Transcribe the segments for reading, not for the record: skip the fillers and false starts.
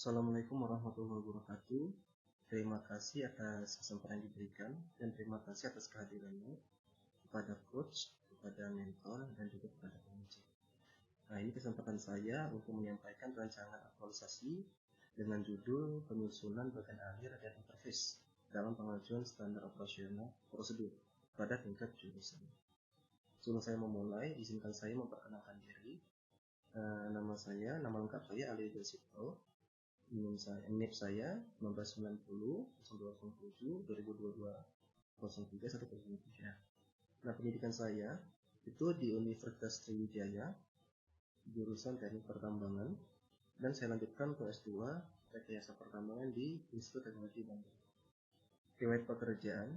Assalamualaikum warahmatullahi wabarakatuh. Terima kasih atas kesempatan yang diberikan dan terima kasih atas kehadirannya kepada coach, kepada mentor, dan juga kepada penguji. Nah, ini kesempatan saya untuk menyampaikan rancangan aktualisasi dengan judul penyusunan bagan alir dan interface dalam pengajuan standar operasional prosedur pada tingkat jurusan. Sebelum saya memulai, izinkan saya memperkenalkan diri. Nama lengkap saya Ali Desito. NIP saya 1990 0207 2022 03 103. Nah, pendidikan saya itu di Universitas Sriwijaya jurusan Teknik Pertambangan, dan saya lanjutkan ke S2 Rekayasa Pertambangan di Institut Teknologi Bandung. Riwayat pekerjaan,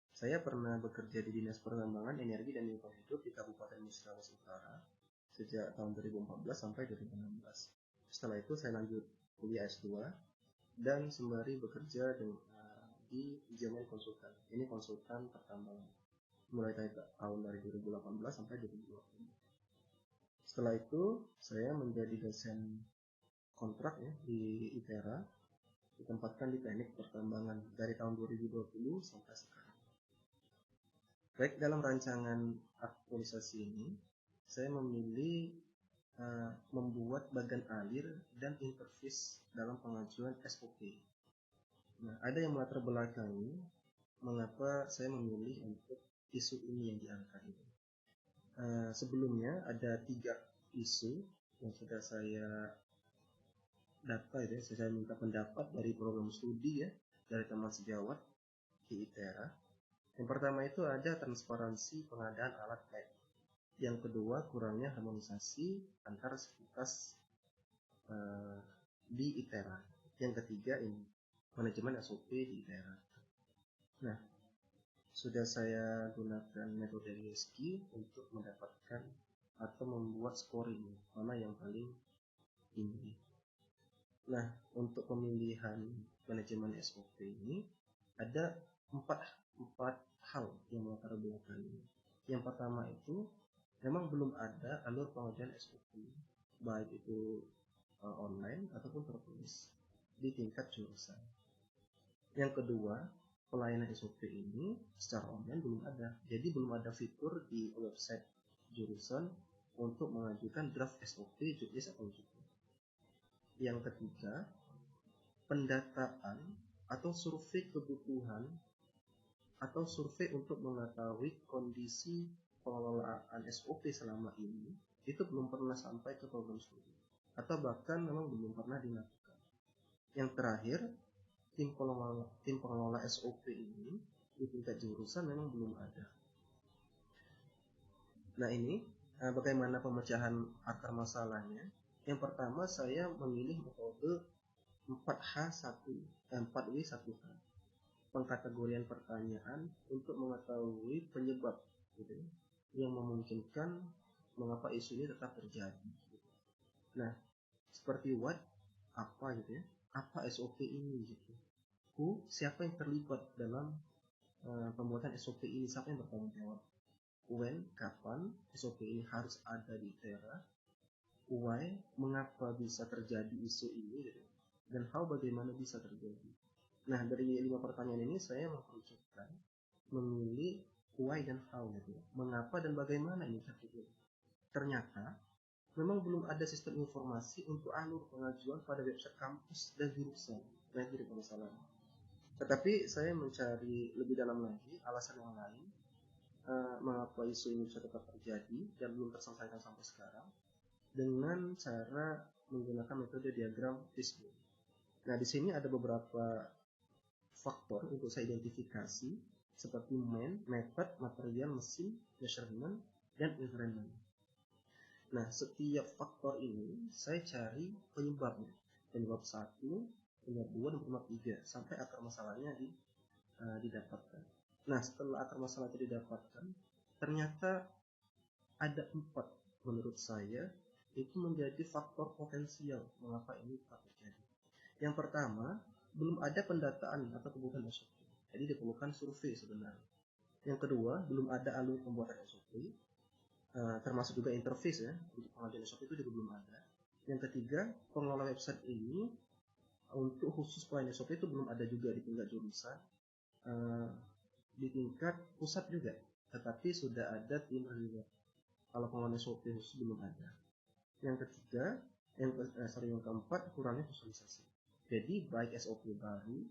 saya pernah bekerja di Dinas Pertambangan, Energi dan Lingkungan Hidup di Kabupaten Musrawas Utara sejak tahun 2014 sampai 2016. Setelah itu saya lanjut kuliah S2 dan sembari bekerja di Jaman Konsultan. Ini konsultan pertambangan mulai tahun dari 2018 sampai 2020. Setelah itu saya menjadi dosen kontrak ya di ITERA, ditempatkan di Teknik Pertambangan dari tahun 2020 sampai sekarang. Baik, dalam rancangan aktualisasi ini saya memilih membuat bagan alir dan interface dalam pengajuan SOP. Nah, ada yang melatar belakangi mengapa saya memilih untuk isu ini yang diangkat ini. Sebelumnya ada 3 isu yang sudah saya data ya, saya minta pendapat dari program studi ya, dari teman sejawat di ITERA. Yang pertama itu ada transparansi pengadaan alat lab. Yang kedua, kurangnya harmonisasi antar sivitas di ITERA. Yang ketiga, ini manajemen SOP di ITERA. Nah, sudah saya gunakan metode Reski untuk mendapatkan atau membuat scoring mana yang paling tinggi. Nah, untuk pemilihan manajemen SOP ini ada 4 hal yang melatar belakangi. Yang pertama itu memang belum ada alur pengajuan SOP, baik itu online ataupun tertulis di tingkat jurusan. Yang kedua, pelayanan SOP ini secara online belum ada, jadi belum ada fitur di website jurusan untuk mengajukan draft SOP, judis atau judul. Yang ketiga, pendataan atau survei kebutuhan atau survei untuk mengetahui kondisi pengelolaan SOP selama ini itu belum pernah sampai ke program studi atau bahkan memang belum pernah dilakukan. Yang terakhir, tim pengelola SOP ini di tingkat jurusan memang belum ada. Nah, ini bagaimana pemecahan akar masalahnya. Yang pertama, saya memilih metode 4W1H, pengkategorian pertanyaan untuk mengetahui penyebab gitu, yang memungkinkan mengapa isu ini tetap terjadi. Nah, seperti what, apa gitu ya, apa SOP ini gitu, who, siapa yang terlibat dalam pembuatan SOP ini, siapa yang bertanggung jawab, when, kapan SOP ini harus ada di ITERA, why, mengapa bisa terjadi isu ini gitu, dan how, bagaimana bisa terjadi. Nah, dari 5 pertanyaan ini saya mengkerucutkan memilih why dan how gitu, mengapa dan bagaimana ini terjadi. Ternyata memang belum ada sistem informasi untuk alur pengajuan pada website kampus dan jurusan. Nah, itu masalahnya. Tetapi saya mencari lebih dalam lagi alasan yang lain mengapa isu ini bisa tetap terjadi dan belum terselesaikan sampai sekarang dengan cara menggunakan metode diagram fishbone. Nah, di sini ada beberapa faktor untuk saya identifikasi seperti method, material, mesin, measurement, dan environment. Nah, setiap faktor ini saya cari penyebabnya. Penyebab 1, penyebab 2, dan penyebab 3 sampai akar masalahnya didapatkan. Nah, setelah akar masalah itu didapatkan, ternyata ada 4 menurut saya itu menjadi faktor potensial mengapa ini tetap terjadi. Yang pertama, belum ada pendataan atau kebutuhan SOP. Jadi diperlukan survei sebenarnya. Yang kedua, belum ada alur pembuatan SOP. Termasuk juga interface ya, untuk pengajuan SOP itu juga belum ada. Yang ketiga, pengelola website ini untuk khusus pelayanan SOP itu belum ada juga di tingkat jurusan, di tingkat pusat juga, tetapi sudah ada tim reward. Kalau pengelolaan SOP khusus belum ada. Yang ketiga, yang keempat, kurangnya sosialisasi. Jadi baik SOP baru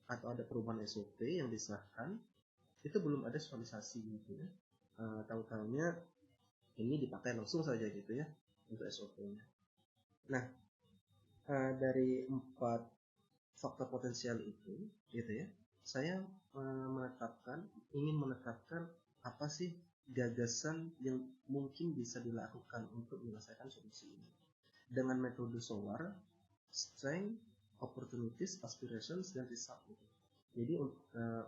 atau ada perubahan SOP yang disahkan, itu belum ada sosialisasi gitu ya. Tahu-tahunya ini dipakai langsung saja gitu ya untuk SOP-nya. Nah, dari 4 faktor potensial itu gitu ya, saya ingin menetapkan apa sih gagasan yang mungkin bisa dilakukan untuk menyelesaikan solusi ini dengan metode SOAR, strength, opportunities, aspirations, dan result gitu. Jadi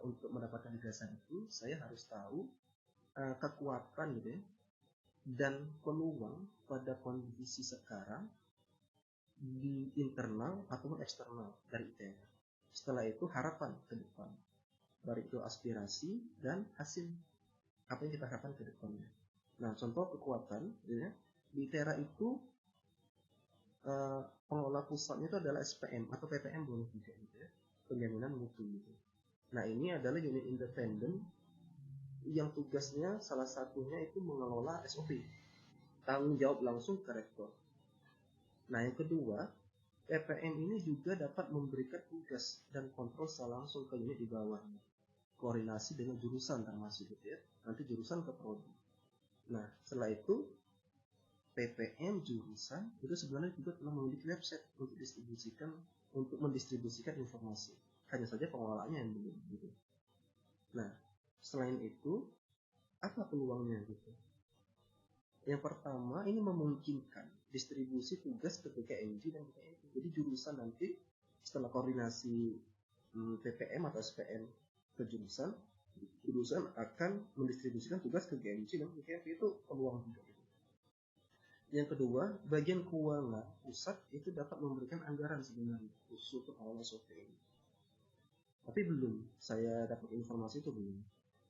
untuk mendapatkan gagasan itu saya harus tahu kekuatan gitu ya dan peluang pada kondisi sekarang di internal ataupun eksternal dari ITERA. Setelah itu harapan ke depan, baik itu aspirasi dan hasil apa yang kita harapkan ke depannya. Nah, contoh kekuatan ya, di ITERA itu pengelola pusatnya itu adalah SPM atau PPM boleh juga gitu ya, penjaminan mutu gitu. Nah, ini adalah unit independen yang tugasnya salah satunya itu mengelola SOP, tanggung jawab langsung ke rektor. Nah, yang kedua, PPM ini juga dapat memberikan tugas dan kontrol secara langsung ke unit di bawahnya, koordinasi dengan jurusan termasuk gitu ya, nanti jurusan ke prodi. Nah, setelah itu PPM jurusan itu sebenarnya juga telah memiliki website untuk mendistribusikan informasi, hanya saja pengelolaannya yang belum gitu. Nah, selain itu apa peluangnya gitu? Yang pertama, ini memungkinkan distribusi tugas ke PKMG dan PKMG. Jadi jurusan nanti setelah koordinasi PPM atau SPM ke jurusan akan mendistribusikan tugas ke GMG dan PKMG. Itu peluang juga. Yang kedua, bagian keuangan pusat itu dapat memberikan anggaran sebenarnya khusus untuk pengelola SOP ini. Tapi belum, saya dapat informasi itu belum.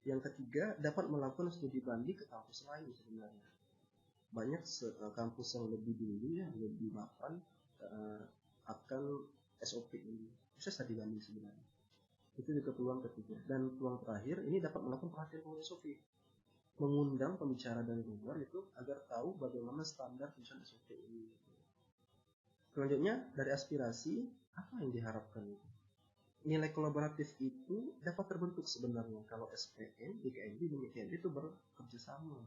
Yang ketiga, dapat melakukan studi banding ke kampus lain sebenarnya. Banyak kampus yang lebih dulu ya, lebih mapan akan SOP ini. Bisa saya dibanding sebenarnya. Itu juga peluang ketiga. Dan peluang terakhir, ini dapat melakukan pelatihan pengelola SOP. Mengundang pembicara dari luar itu agar tahu bagaimana standar penyusunan SOP ini. Selanjutnya, dari aspirasi, apa yang diharapkan itu? Nilai kolaboratif itu dapat terbentuk sebenarnya kalau SPM, DKMB, dan ITB itu bekerja sama.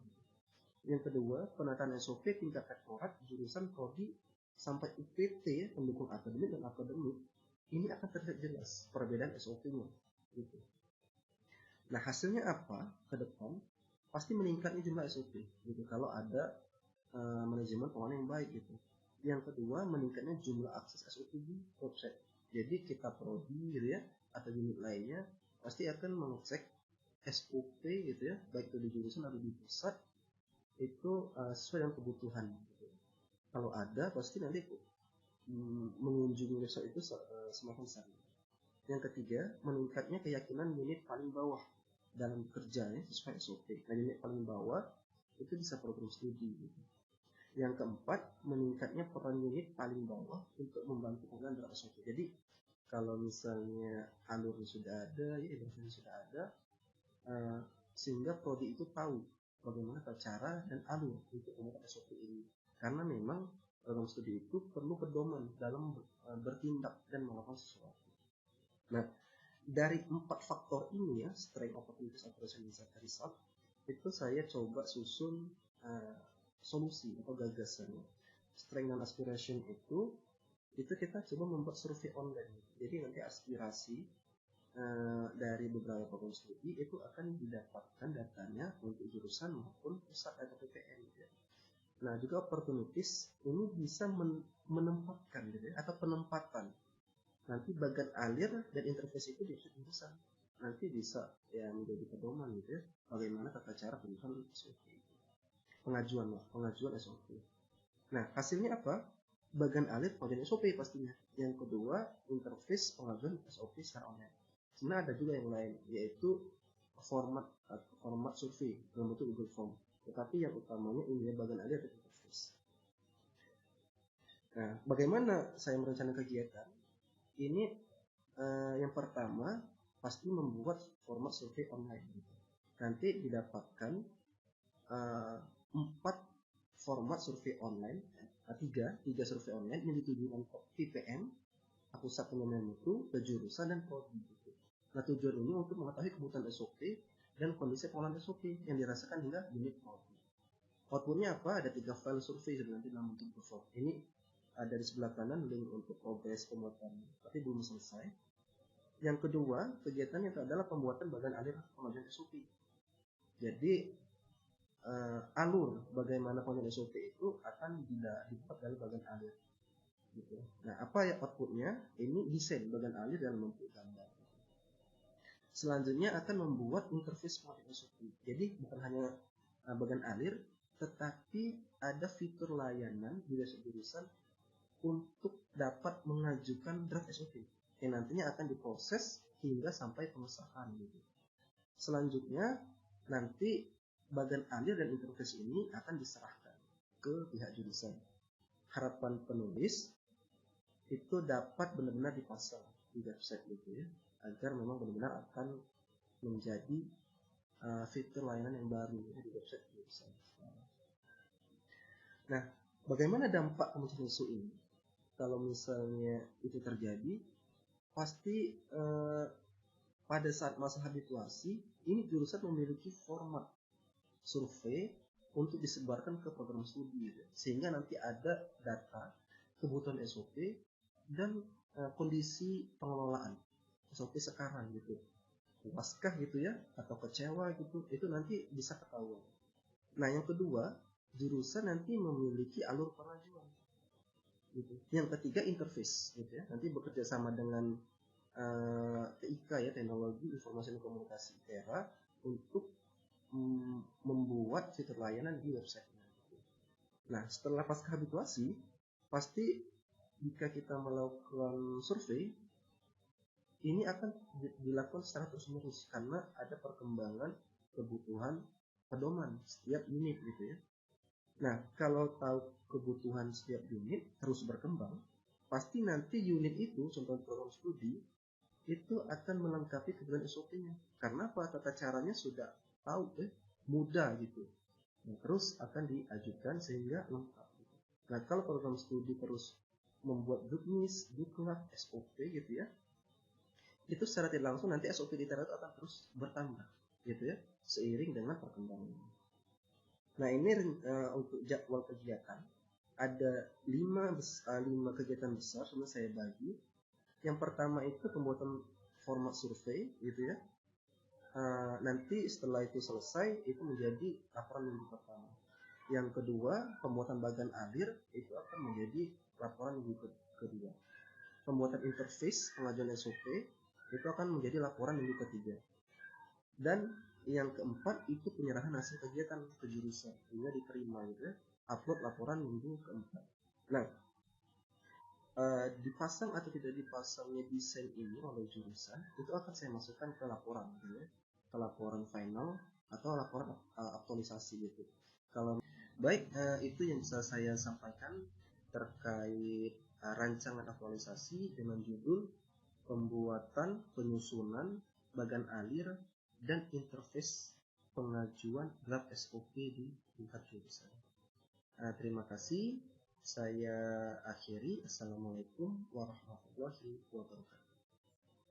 Yang kedua, penataan SOP tingkat rektorat, jurusan, prodi, sampai UPT, pendukung akademik dan akademik, ini akan terlihat jelas perbedaan SOP-nya. Gitu. Nah, hasilnya apa ke depan? Pasti meningkatnya jumlah SOP gitu kalau ada manajemen pengelolaan yang baik gitu. Yang kedua, meningkatnya jumlah akses SOP di website. Jadi kita prodi gitu ya atau unit lainnya pasti akan mengecek SOP gitu ya, baik itu di jurusan atau di pusat itu sesuai dengan kebutuhan gitu. Kalau ada pasti nanti mengunjungi website itu semakin sering. Yang ketiga, meningkatnya keyakinan unit paling bawah dalam kerjanya sesuai SOP. Nah, unit paling bawah itu bisa program studi gitu. Yang keempat, meningkatnya peran unit paling bawah untuk membantu pengelolaan dalam SOP. Jadi kalau misalnya alurnya sudah ada, ya evaluasinya sudah ada, sehingga prodi itu tahu bagaimana cara dan alur untuk membuat SOP ini. Karena memang program studi itu perlu pedoman dalam bertindak dan melakukan sesuatu. Nah, dari 4 faktor ini ya, strength, opportunities, aspiration, dan result, itu saya coba susun solusi atau gagasannya. Strength dan aspiration itu kita coba membuat survei online. Jadi nanti aspirasi dari beberapa program studi itu akan didapatkan datanya untuk jurusan maupun pusat atau PPM. Ya. Nah, juga opportunities ini bisa menempatkan gitu ya, atau penempatan. Nanti bagian alir dan interface itu di jurusan nanti bisa ya menjadi pedoman gitu ya, bagaimana tata cara penyusunan SOP, pengajuan SOP. Nah, hasilnya apa? Bagian alir pengajuan SOP pastinya. Yang kedua, interface pengajuan SOP secara online. Sebenarnya ada juga yang lain, yaitu format survei dalam bentuk Google Form. Tetapi yang utamanya ini ya, bagian alir dan interface. Nah, bagaimana saya merencanakan kegiatan? ini yang pertama pasti membuat format survei online gitu. Nanti didapatkan 4 format survei online, tiga survei online yang ditujukan ke PPM, pusat penilaian mutu, ke jurusan dan prodi gitu. Nah, tujuan ini untuk mengetahui kebutuhan SOP dan kondisi pengolahan SOP yang dirasakan hingga unit prodi. Outputnya apa? Ada 3 file survei sebenarnya dalam bentuk perform. Ini ada di sebelah kanan link untuk progres pembuatan, tapi belum selesai. Yang kedua, kegiatan itu adalah pembuatan bagan alir pengajuan SOP. Jadi alur bagaimana pengajuan SOP itu akan dibuat dari bagan alir. Gitu. Nah, apa ya outputnya? Ini desain bagan alir dalam bentuk gambar. Selanjutnya akan membuat interface pengajuan SOP. Jadi bukan hanya bagan alir, tetapi ada fitur layanan di jurusan untuk dapat mengajukan draft SOP yang nantinya akan diproses hingga sampai pengesahan gitu. Selanjutnya nanti bagan alir dan interface ini akan diserahkan ke pihak jurusan. Harapan penulis itu dapat benar-benar dipasang di website gitu ya, agar memang benar-benar akan menjadi fitur layanan yang baru di website jurusan. Nah, bagaimana dampak kemunculan isu ini? Kalau misalnya itu terjadi, pasti pada saat masa habituasi ini jurusan memiliki format survei untuk disebarkan ke program studi gitu. Sehingga nanti ada data kebutuhan SOP dan kondisi pengelolaan SOP sekarang gitu, puaskah gitu ya atau kecewa gitu, itu nanti bisa ketahuan. Nah, yang kedua, jurusan nanti memiliki alur pengajuan gitu. Yang ketiga, interface gitu ya, nanti bekerja sama dengan TIK ya, Teknologi Informasi dan Komunikasi ITERA, untuk membuat fitur layanan di websitenya. Nah, setelah pasca habituasi, pasti jika kita melakukan survei, ini akan dilakukan secara terus-menerus karena ada perkembangan kebutuhan pedoman setiap unit gitu ya. Nah, kalau tahu kebutuhan setiap unit terus berkembang, pasti nanti unit itu, contoh program studi, itu akan melengkapi kebutuhan SOP-nya. Karena apa? Tata caranya sudah tahu, mudah gitu. Nah, terus akan diajukan sehingga lengkap. Gitu. Nah, kalau program studi terus membuat juknis, duklat, SOP gitu ya, itu secara tidak langsung nanti SOP di ITERA itu akan terus bertambah gitu ya, seiring dengan perkembangan. Nah, ini untuk jadwal kegiatan ada 5 kegiatan besar, semua saya bagi. Yang pertama itu pembuatan format survei gitu ya. Nanti setelah itu selesai itu menjadi laporan minggu pertama. Yang kedua, pembuatan bagan alir itu akan menjadi laporan minggu kedua. Pembuatan interface pengajuan SOP itu akan menjadi laporan minggu ketiga. Dan yang keempat itu penyerahan hasil kegiatan ke jurusan sehingga diterima gitu ya, upload laporan minggu keempat. Nah, dipasang atau tidak dipasangnya desain ini oleh jurusan itu akan saya masukkan ke laporan gitu ya, ke laporan final atau laporan aktualisasi gitu. Kalau baik, itu yang bisa saya sampaikan terkait rancangan aktualisasi dengan judul pembuatan penyusunan bagan alir dan interface pengajuan draft SOP di tingkat jurusan. Terima kasih. Saya akhiri. Assalamualaikum warahmatullahi wabarakatuh.